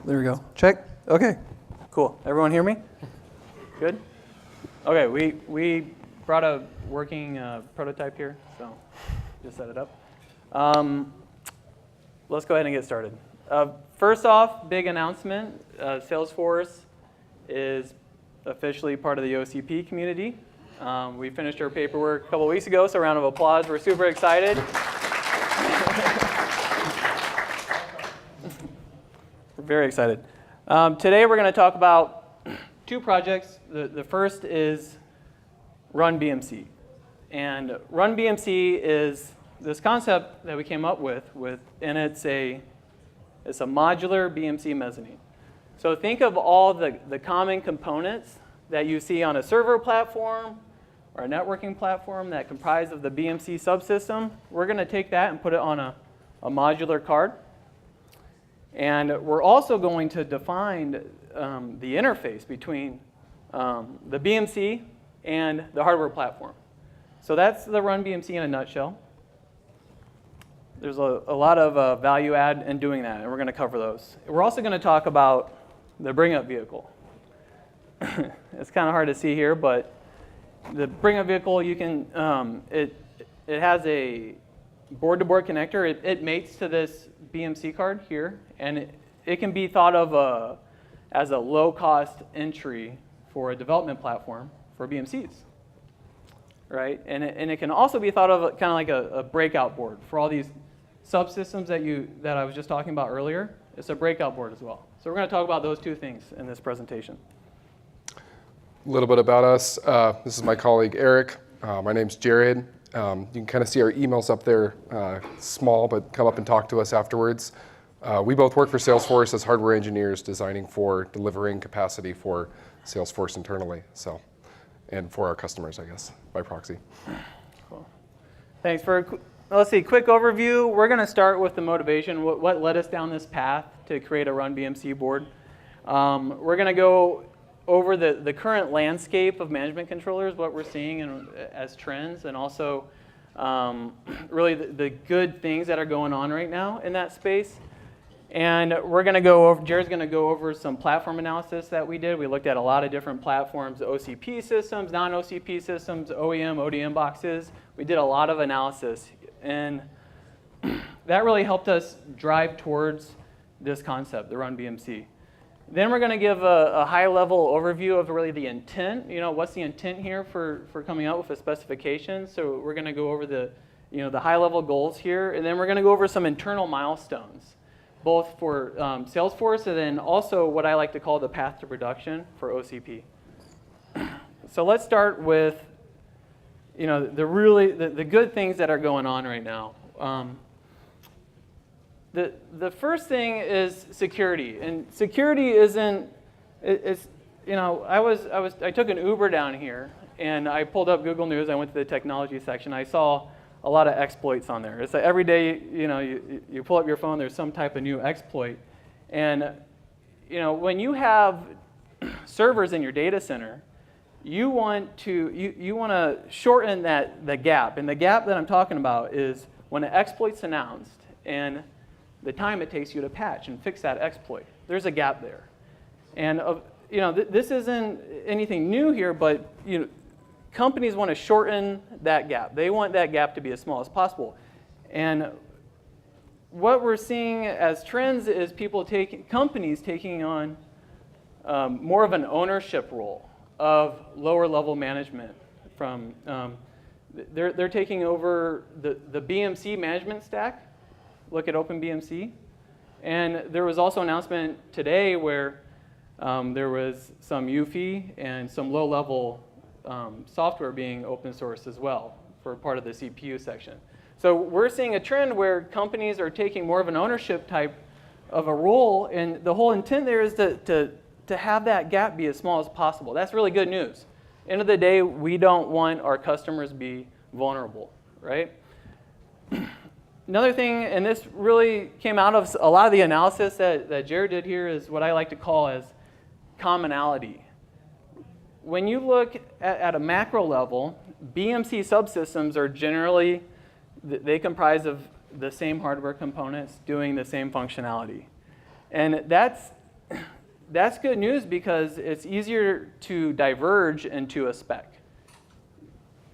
There we go. Check. Okay. Cool. Everyone hear me? Good? Okay, we brought a working prototype here, so just set it up. Let's go ahead and get started. First off, big announcement. Salesforce is officially part of the OCP community. We finished our paperwork a couple weeks ago, so a round of applause. We're super excited. We're very excited. Today we're going to talk about two projects. The first is Run BMC. And Run BMC is this concept that we came up with and it's a modular BMC mezzanine. So think of all the common components that you see on a server platform or a networking platform that comprise of the BMC subsystem. We're going to take that and put it on a modular card. And we're also going to define the interface between the BMC and the hardware platform. So that's the Run BMC in a nutshell. There's a lot of value add in doing that, and we're going to cover those. We're also going to talk about the bring-up vehicle. It's kind of hard to see here, but the bring-up vehicle, you can it has a board-to-board connector. It mates to this BMC card here, and it can be thought of as a low-cost entry for a development platform for BMCs, right? And it can also be thought of kind of like a breakout board for all these subsystems that I was just talking about earlier. It's a breakout board as well. So we're going to talk about those two things in this presentation. A little bit about us. This is my colleague Eric. My name's Jared. You can kind of see our emails up there, small, but come up and talk to us afterwards. We both work for Salesforce as hardware engineers, designing for delivering capacity for Salesforce internally, and for our customers, I guess, by proxy. Cool. Thanks for. Let's see, quick overview. We're going to start with the motivation, what led us down this path to create a Run BMC board. We're going to go over the current landscape of management controllers, what we're seeing as trends, and also really the good things that are going on right now in that space. And we're going to go over, Jared's going to go over some platform analysis that we did. We looked at a lot of different platforms, OCP systems, non-OCP systems, OEM, ODM boxes. We did a lot of analysis. And that really helped us drive towards this concept, the Run BMC. Then we're going to give a high-level overview of really the intent. What's the intent here for coming out with a specification? So we're going to go over the high-level goals here, and then we're going to go over some internal milestones, both for Salesforce and then also what I like to call the path to production for OCP. So let's start with the good things that are going on right now. The first thing is security, and security isn't. I took an Uber down here, and I pulled up Google News. I went to the technology section. I saw a lot of exploits on there. It's like every day, you pull up your phone, there's some type of new exploit, and when you have servers in your data center, you want to shorten the gap, and the gap that I'm talking about is when an exploit's announced and the time it takes you to patch and fix that exploit. There's a gap there. And this isn't anything new here, but companies want to shorten that gap. They want that gap to be as small as possible. And what we're seeing as trends is companies taking on more of an ownership role of lower level management. They're taking over the BMC management stack. Look at OpenBMC. And there was also an announcement today where there was some UFI and some low-level software being open source as well for part of the CPU section. So we're seeing a trend where companies are taking more of an ownership type of a role, and the whole intent there is to have that gap be as small as possible. That's really good news. End of the day, we don't want our customers to be vulnerable, right? Another thing, and this really came out of a lot of the analysis that Jared did here, is what I like to call as commonality. When you look at a macro level, BMC subsystems are generally, they comprise of the same hardware components doing the same functionality. And that's that's good news because it's easier to diverge into a spec.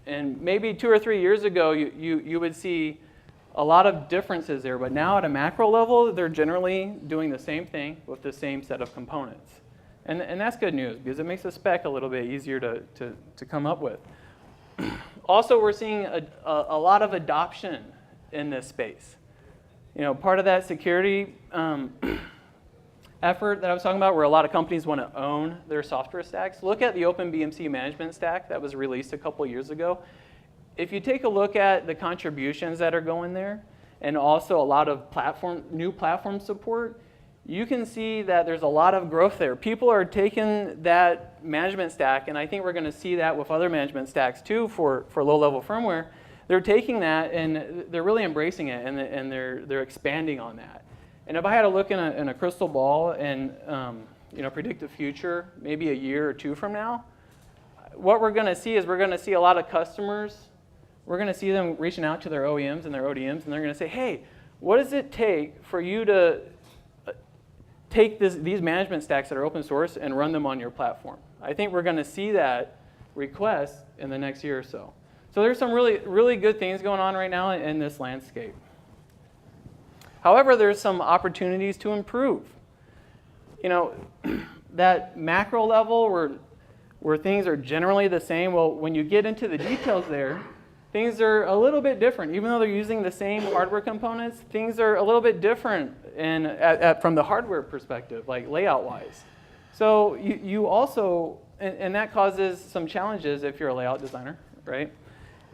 And maybe 2 or 3 years ago, you would see a lot of differences there, but now at a macro level, they're generally doing the same thing with the same set of components. And that's good news because it makes a spec a little bit easier to come up with. Also, we're seeing a lot of adoption in this space. Part of that security effort that I was talking about, where a lot of companies want to own their software stacks. Look at the Open BMC management stack that was released a couple years ago. If you take a look at the contributions that are going there, and also a lot of new platform support, you can see that there's a lot of growth there. People are taking that management stack, and I think we're going to see that with other management stacks too for low-level firmware. They're taking that and they're really embracing it, and they're expanding on that. And if I had to look in a crystal ball and predict the future, maybe a year or two from now, what we're going to see is we're going to see a lot of customers. We're going to see them reaching out to their OEMs and their ODMs, and they're going to say, hey, what does it take for you to take these management stacks that are open source and run them on your platform? I think we're going to see that request in the next year or so. So there's some really, really good things going on right now in this landscape. However, there's some opportunities to improve. That macro level where things are generally the same, well, when you get into the details there, things are a little bit different. Even though they're using the same hardware components, things are a little bit different from the hardware perspective, like layout-wise. So you also, and that causes some challenges if you're a layout designer, right?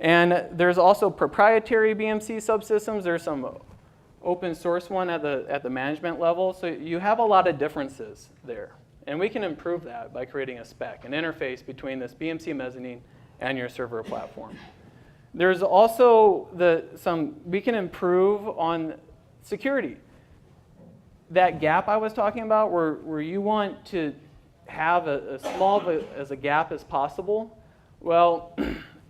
And there's also proprietary BMC subsystems. There's some open source one at the management level. So you have a lot of differences there. And we can improve that by creating a spec, an interface between this BMC Mezzanine and your server platform. There's also we can improve on security. That gap I was talking about where you want to have as small as a gap as possible. Well,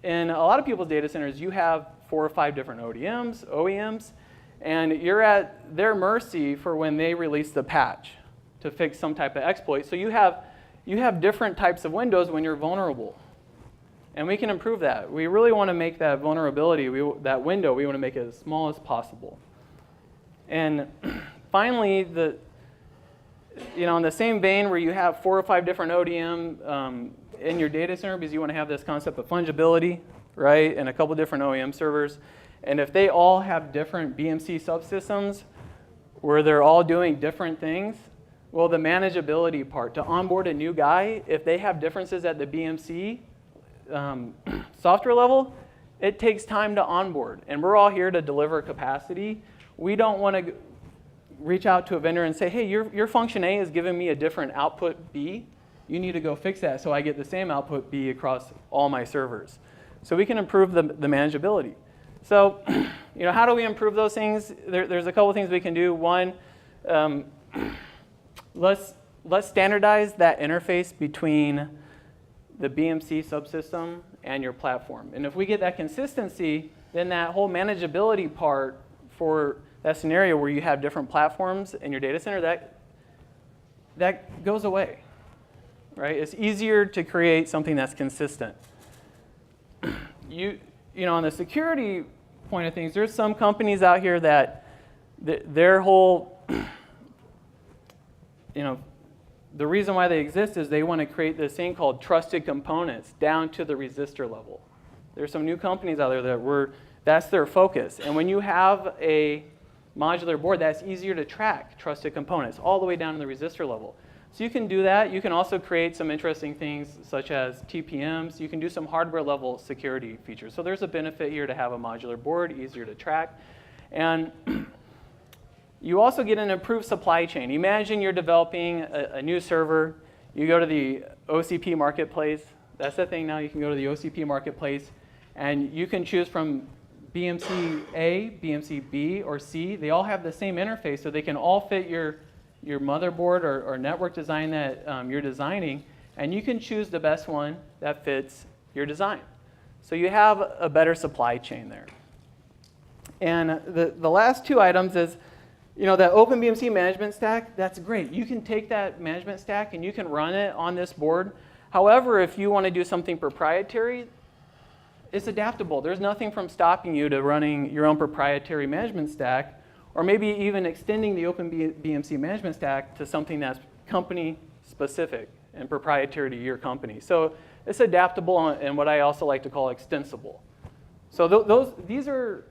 in a lot of people's data centers, you have 4 or 5 different OEMs, and you're at their mercy for when they release the patch to fix some type of exploit. So you have different types of windows when you're vulnerable. And we can improve that. We really want to make that vulnerability, that window, we want to make it as small as possible. And finally, in the same vein where you have 4 or 5 different ODM in your data center, because you want to have this concept of fungibility, right, and a couple different OEM servers. And if they all have different BMC subsystems where they're all doing different things, well, the manageability part, to onboard a new guy, if they have differences at the BMC software level, it takes time to onboard. And we're all here to deliver capacity. We don't want to reach out to a vendor and say, hey, your function A is giving me a different output B. You need to go fix that so I get the same output B across all my servers. So we can improve the manageability. So how do we improve those things? There's a couple things we can do. One, let's standardize that interface between the BMC subsystem and your platform. And if we get that consistency, then that whole manageability part for that scenario where you have different platforms in your data center, that goes away, right? It's easier to create something that's consistent. On the security point of things, there's some companies out here that their whole, the reason why they exist is they want to create this thing called trusted components down to the resistor level. There's some new companies out there that's their focus. And when you have a modular board, that's easier to track trusted components all the way down to the resistor level. So you can do that. You can also create some interesting things such as TPMs. You can do some hardware level security features. So there's a benefit here to have a modular board, easier to track. And you also get an improved supply chain. Imagine you're developing a new server. You go to the OCP marketplace. That's the thing now. You can go to the OCP marketplace, and you can choose from BMC A, BMC B, or C. They all have the same interface, so they can all fit your motherboard or network design that you're designing, and you can choose the best one that fits your design. So you have a better supply chain there. And the last 2 items is that OpenBMC management stack, that's great. You can take that management stack and you can run it on this board. However, if you want to do something proprietary, it's adaptable. There's nothing from stopping you to running your own proprietary management stack, or maybe even extending the OpenBMC management stack to something that's company specific and proprietary to your company. So it's adaptable and what I also like to call extensible. So these are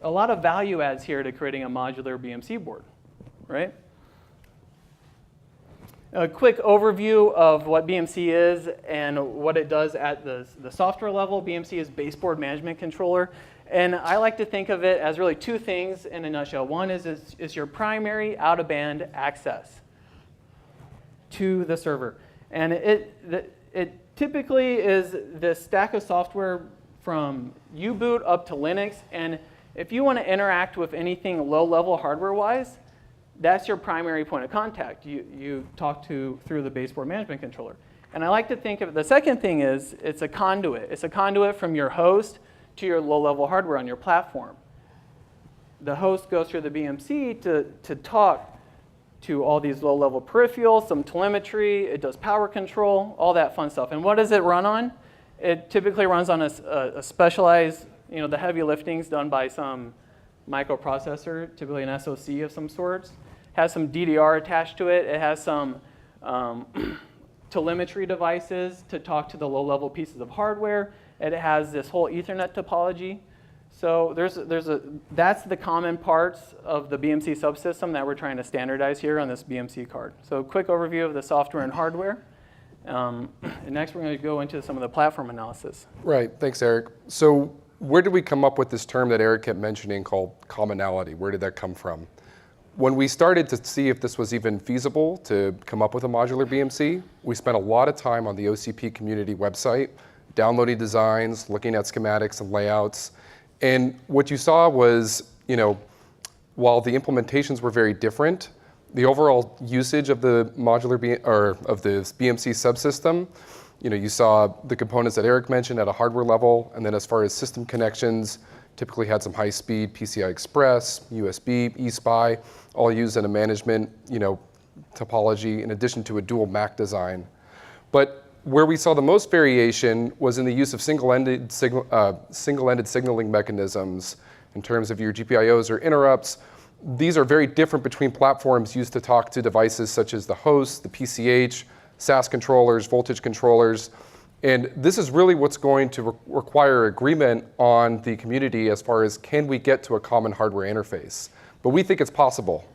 a lot of value adds here to creating a modular BMC board, right? A quick overview of what BMC is and what it does at the software level. BMC is baseboard management controller. And I like to think of it as really two things in a nutshell. One is it's your primary out-of-band access to the server. And it typically is this stack of software from U-boot up to Linux. And if you want to interact with anything low-level hardware-wise, that's your primary point of contact. You talk through the baseboard management controller. And I like to think of it, the second thing is it's a conduit. It's a conduit from your host to your low-level hardware on your platform. The host goes through the BMC to talk to all these low-level peripherals, some telemetry, it does power control, all that fun stuff. And what does it run on? It typically runs on a specialized, the heavy lifting's done by some microprocessor, typically an SoC of some sorts. Has some DDR attached to it. It has some telemetry devices to talk to the low-level pieces of hardware. It has this whole Ethernet topology. So that's the common parts of the BMC subsystem that we're trying to standardize here on this BMC card. So a quick overview of the software and hardware. And next, we're going to go into some of the platform analysis. Right. Thanks, Eric. So where did we come up with this term that Eric kept mentioning called commonality? Where did that come from? When we started to see if this was even feasible to come up with a modular BMC, we spent a lot of time on the OCP community website, downloading designs, looking at schematics and layouts. And what you saw was, while the implementations were very different, the overall usage of the of the BMC subsystem, you saw the components that Eric mentioned at a hardware level, and then as far as system connections, typically had some high-speed PCI Express, USB, eSPI, all used in a management, topology, in addition to a dual MAC design. But where we saw the most variation was in the use of single-ended signaling mechanisms in terms of your GPIOs or interrupts. These are very different between platforms used to talk to devices such as the host, the PCH, SAS controllers, voltage controllers. And this is really what's going to require agreement on the community as far as can we get to a common hardware interface. But we think it's possible.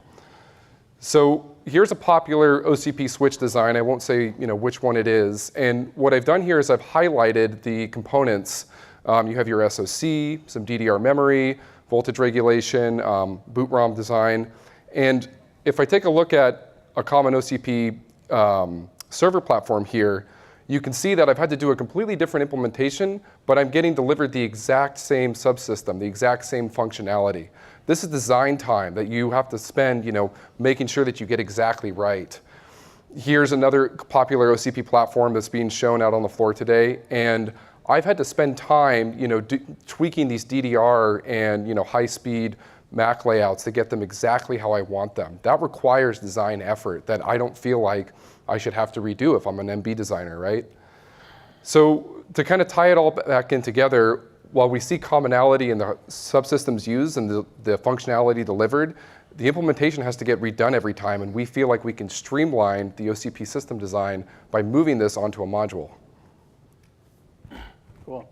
So here's a popular OCP switch design. I won't say which one it is. And what I've done here is I've highlighted the components. You have your SoC, some DDR memory, voltage regulation, boot ROM design. And if I take a look at a common OCP server platform here, you can see that I've had to do a completely different implementation, but I'm getting delivered the exact same subsystem, the exact same functionality. This is design time that you have to spend, making sure that you get exactly right. Here's another popular OCP platform that's being shown out on the floor today, and I've had to spend time, tweaking these DDR and high-speed MAC layouts to get them exactly how I want them. That requires design effort that I don't feel like I should have to redo if I'm an MB designer, right? So to kind of tie it all back in together, while we see commonality in the subsystems used and the functionality delivered, the implementation has to get redone every time, and we feel like we can streamline the OCP system design by moving this onto a module. Cool.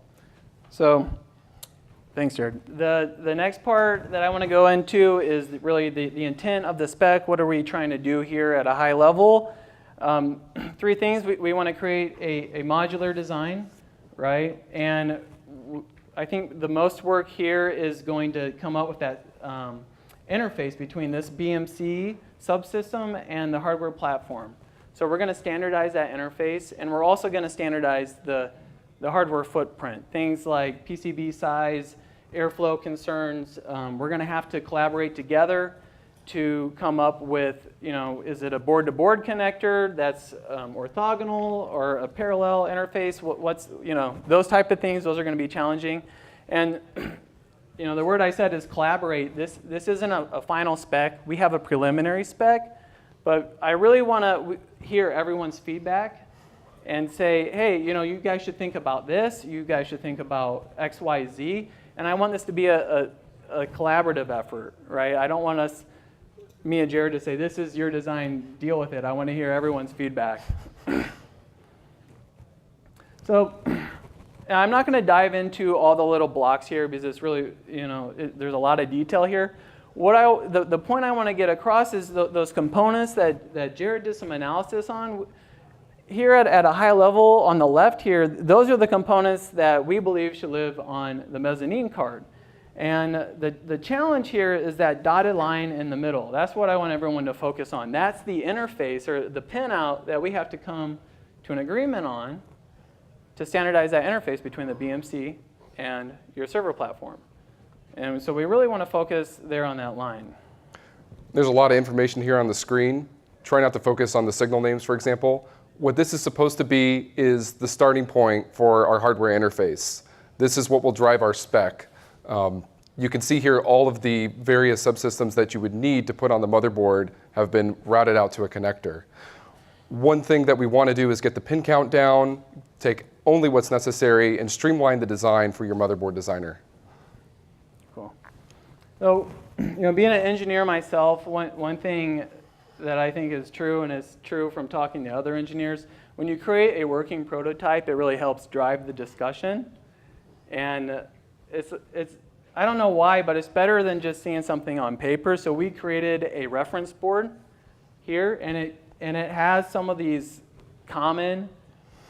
So thanks, Jared. The next part that I want to go into is really the intent of the spec. What are we trying to do here at a high level? Three things. We want to create a modular design, right? And I think the most work here is going to come up with that interface between this BMC subsystem and the hardware platform. So we're going to standardize that interface, and we're also going to standardize the hardware footprint. Things like PCB size, airflow concerns. We're going to have to collaborate together to come up with, is it a board-to-board connector that's orthogonal or a parallel interface? What's those type of things, those are going to be challenging. And the word I said is collaborate. This isn't a final spec. We have a preliminary spec, but I really want to hear everyone's feedback and say, hey, you guys should think about this. You guys should think about X, Y, Z. And I want this to be a collaborative effort, right? I don't want me and Jared to say, this is your design, deal with it. I want to hear everyone's feedback. So I'm not going to dive into all the little blocks here because it's really, there's a lot of detail here. The point I want to get across is those components that Jared did some analysis on. Here at a high level on the left here, those are the components that we believe should live on the mezzanine card. And the challenge here is that dotted line in the middle. That's what I want everyone to focus on. That's the interface or the pinout that we have to come to an agreement on to standardize that interface between the BMC and your server platform. And so we really want to focus there on that line. There's a lot of information here on the screen. Try not to focus on the signal names, for example. What this is supposed to be is the starting point for our hardware interface. This is what will drive our spec. You can see here all of the various subsystems that you would need to put on the motherboard have been routed out to a connector. One thing that we want to do is get the pin count down, take only what's necessary, and streamline the design for your motherboard designer. Cool. So, being an engineer myself, one thing that I think is true, and it's true from talking to other engineers, when you create a working prototype, it really helps drive the discussion. And I don't know why, but it's better than just seeing something on paper. So we created a reference board here, and it has some of these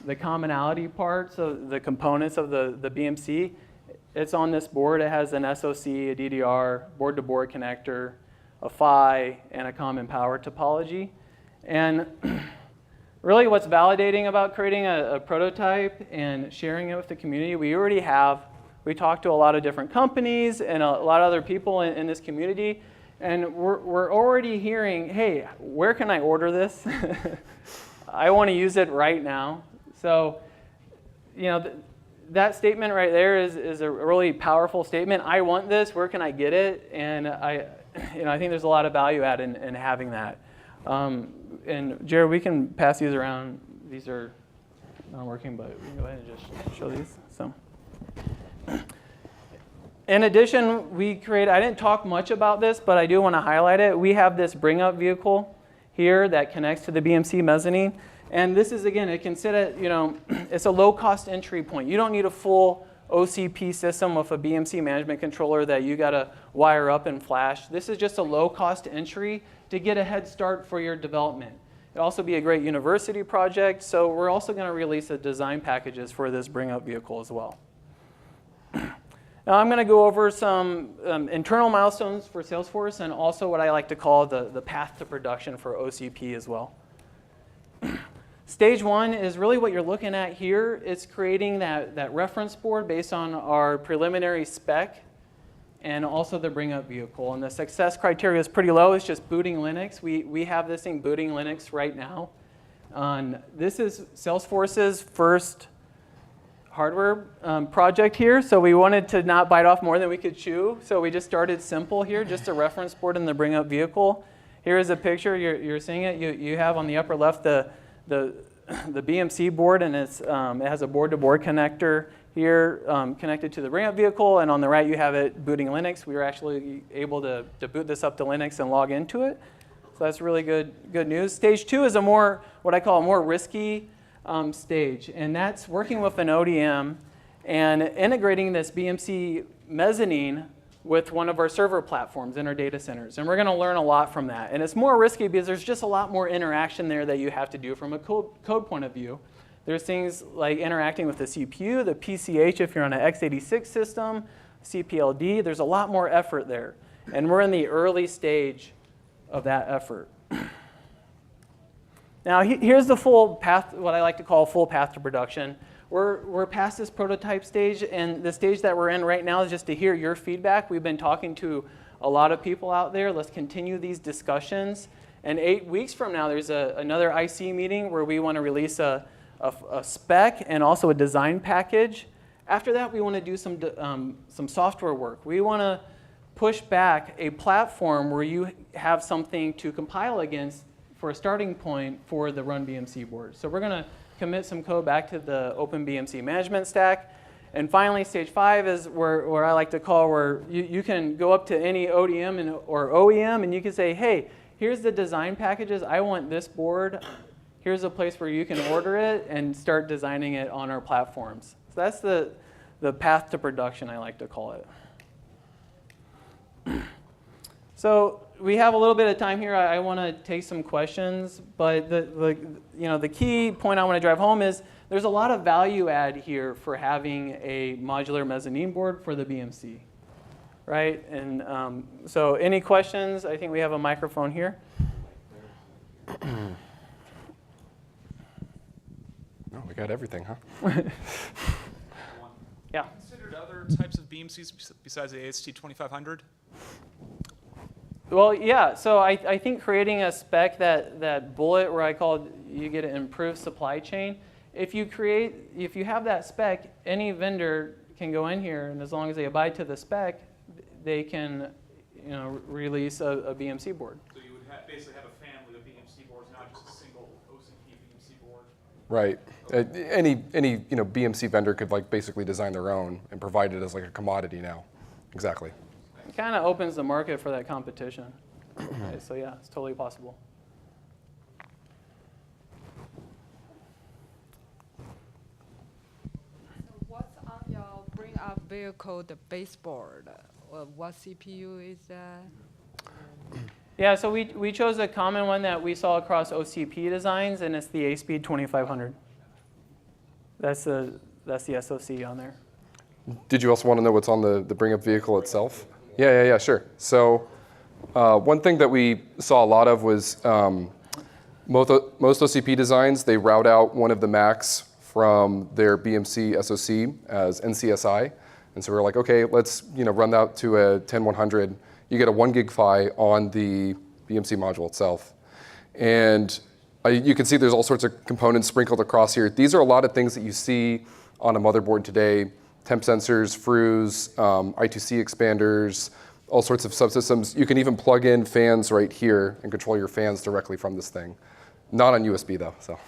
the commonality parts of the components of the BMC. It's on this board. It has an SoC, a DDR, board-to-board connector, a PHY, and a common power topology. And really what's validating about creating a prototype and sharing it with the community, we talked to a lot of different companies and a lot of other people in this community, and we're already hearing, hey, where can I order this? I want to use it right now. So, that statement right there is a really powerful statement. I want this, where can I get it? And I think there's a lot of value add in having that. And Jared, we can pass these around. These are not working, but we can go ahead and just show these. So, in addition, I didn't talk much about this, but I do want to highlight it. We have this bring up vehicle here that connects to the BMC mezzanine. And this is, again, it can sit at, it's a low cost entry point. You don't need a full OCP system with a BMC management controller that you got to wire up and flash. This is just a low cost entry to get a head start for your development. It'll also be a great university project. So we're also going to release the design packages for this bring up vehicle as well. Now I'm going to go over some internal milestones for Salesforce and also what I like to call the path to production for OCP as well. Stage one is really what you're looking at here. It's creating that reference board based on our preliminary spec and also the bring up vehicle. And the success criteria is pretty low. It's just booting Linux. We have this thing booting Linux right now. This is Salesforce's first hardware project here. So we wanted to not bite off more than we could chew. So we just started simple here, just a reference board and the bring up vehicle. Here is a picture. You're seeing it. You have on the upper left the BMC board, and it has a board-to-board connector here connected to the bring-up vehicle, and on the right you have it booting Linux. We were actually able to boot this up to Linux and log into it. So that's really good news. Stage two is what I call a more risky stage, and that's working with an ODM and integrating this BMC Mezzanine with one of our server platforms in our data centers. And we're going to learn a lot from that. And it's more risky because there's just a lot more interaction there that you have to do from a code point of view. There's things like interacting with the CPU, the PCH if you're on an x86 system, CPLD. There's a lot more effort there. And we're in the early stage of that effort. Now here's the full path, what I like to call full path to production. We're past this prototype stage, and the stage that we're in right now is just to hear your feedback. We've been talking to a lot of people out there. Let's continue these discussions. And 8 weeks from now, there's another IC meeting where we want to release a spec and also a design package. After that, we want to do some software work. We want to push back a platform where you have something to compile against for a starting point for the Run BMC board. So we're going to commit some code back to the Open BMC management stack. And finally, stage 5 is where I like to call where you can go up to any ODM or OEM, and you can say, hey, here's the design packages. I want this board. Here's a place where you can order it and start designing it on our platforms. So that's the path to production, I like to call it. So we have a little bit of time here. I want to take some questions, but the key point I want to drive home is there's a lot of value add here for having a modular mezzanine board for the BMC, right? And so any questions? I think we have a microphone here. Oh, we got everything, huh? Yeah. Considered other types of BMCs besides the AST2500? Well, yeah. So I think creating a spec that bullet where I call you get an improved supply chain. If you have that spec, any vendor can go in here, and as long as they abide to the spec, they can, release a BMC board. So you would basically have a family of BMC boards, not just a single OCP BMC board. Right. Any BMC vendor could basically design their own and provide it as a commodity now. Exactly. It kind of opens the market for that competition. Okay, so yeah, it's totally possible. So what's on your bring up vehicle, the baseboard? What CPU is that? Yeah, so we chose a common one that we saw across OCP designs, and it's the ASP2500. That's the SoC on there. Did you also want to know what's on the bring up vehicle itself? Yeah, sure. So one thing that we saw a lot of was most OCP designs, they route out one of the Macs from their BMC SoC as NCSI. And so we're like, okay, let's run that to a 10100. You get a 1 gig PHY on the BMC module itself. And you can see there's all sorts of components sprinkled across here. These are a lot of things that you see on a motherboard today. Temp sensors, FRUs, I2C expanders, all sorts of subsystems. You can even plug in fans right here and control your fans directly from this thing. Not on USB though, so.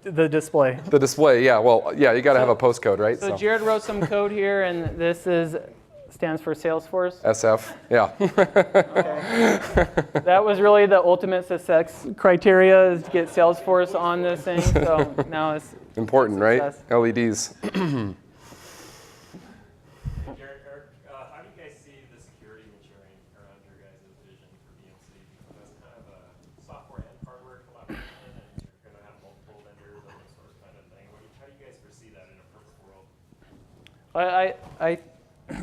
The display. The display, yeah. Well, yeah, you got to have a postcode, right? So Jared wrote some code here, and this stands for Salesforce. SF, yeah. Okay. That was really the ultimate success criteria, is to get Salesforce on this thing. So now it's important, right? LEDs. Eric, how do you guys see the security maturing around your guys' vision for BMC? Because that's kind of a software and hardware collaboration, and you're going to have multiple vendors, open source kind of thing. How do you guys foresee that in a perfect world?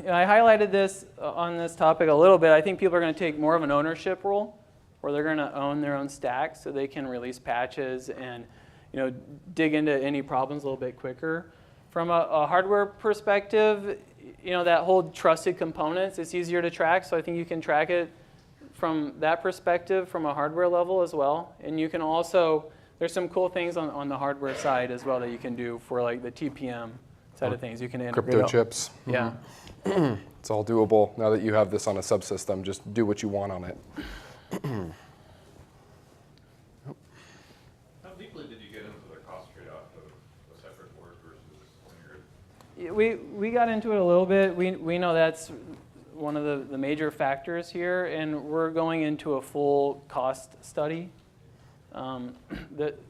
I highlighted this on this topic a little bit. I think people are going to take more of an ownership role, where they're going to own their own stack, so they can release patches and dig into any problems a little bit quicker. From a hardware perspective, that whole trusted components, it's easier to track, so I think you can track it from that perspective from a hardware level as well. And you can also, there's some cool things on the hardware side as well that you can do for the TPM side of things. You can integrate Crypto chips. Yeah. It's all doable now that you have this on a subsystem. Just do what you want on it. How deeply did you get into the cost trade-off of a separate board versus linear? We got into it a little bit. We know that's one of the major factors here, and we're going into a full cost study.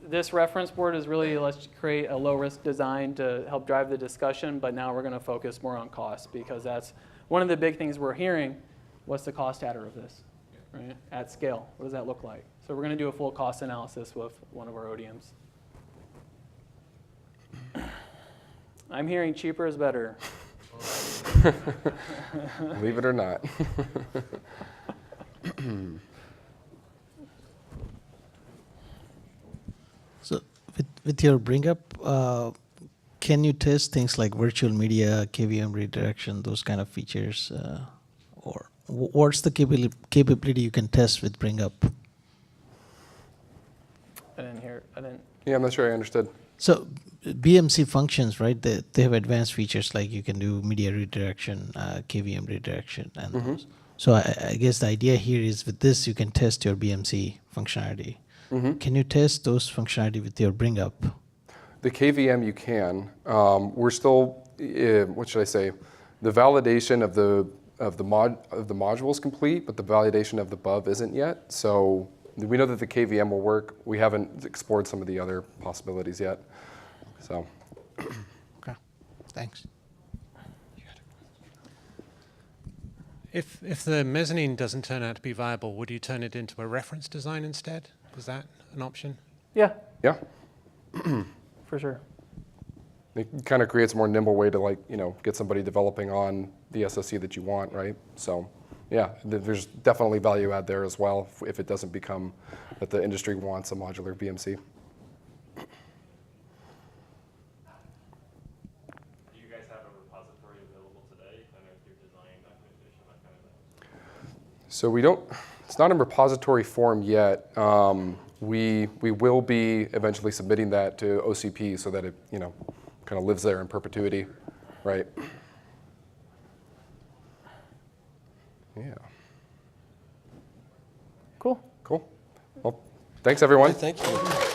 This reference board is really, let's create a low-risk design to help drive the discussion, but now we're going to focus more on cost, because that's one of the big things we're hearing. What's the cost adder of this, right? At scale, what does that look like? So we're going to do a full cost analysis with one of our ODMs. I'm hearing cheaper is better. Believe it or not. So with your bring up, can you test things like virtual media, KVM redirection, those kind of features? Or what's the capability you can test with bring up? I didn't. Yeah, I'm not sure I understood. So BMC functions, right? They have advanced features like you can do media redirection, KVM redirection, and those. So I guess the idea here is with this you can test your BMC functionality. Can you test those functionality with your bring up? The KVM you can. We're still, what should I say? The validation of the module is complete, but the validation of the above isn't yet. So we know that the KVM will work. We haven't explored some of the other possibilities yet. So. Okay, thanks. If the mezzanine doesn't turn out to be viable, would you turn it into a reference design instead? Is that an option? Yeah, Yeah. for sure. It kind of creates a more nimble way to, like, get somebody developing on the SoC that you want, right? So, yeah, there's definitely value add there as well if it doesn't become that the industry wants a modular BMC. Do you guys have a repository available today, kind of your design documentation, that kind of thing? So we don't. It's not in repository form yet. We will be eventually submitting that to OCP so that it kind of lives there in perpetuity, right? Yeah. Cool. Cool. Well, thanks everyone. Thank you.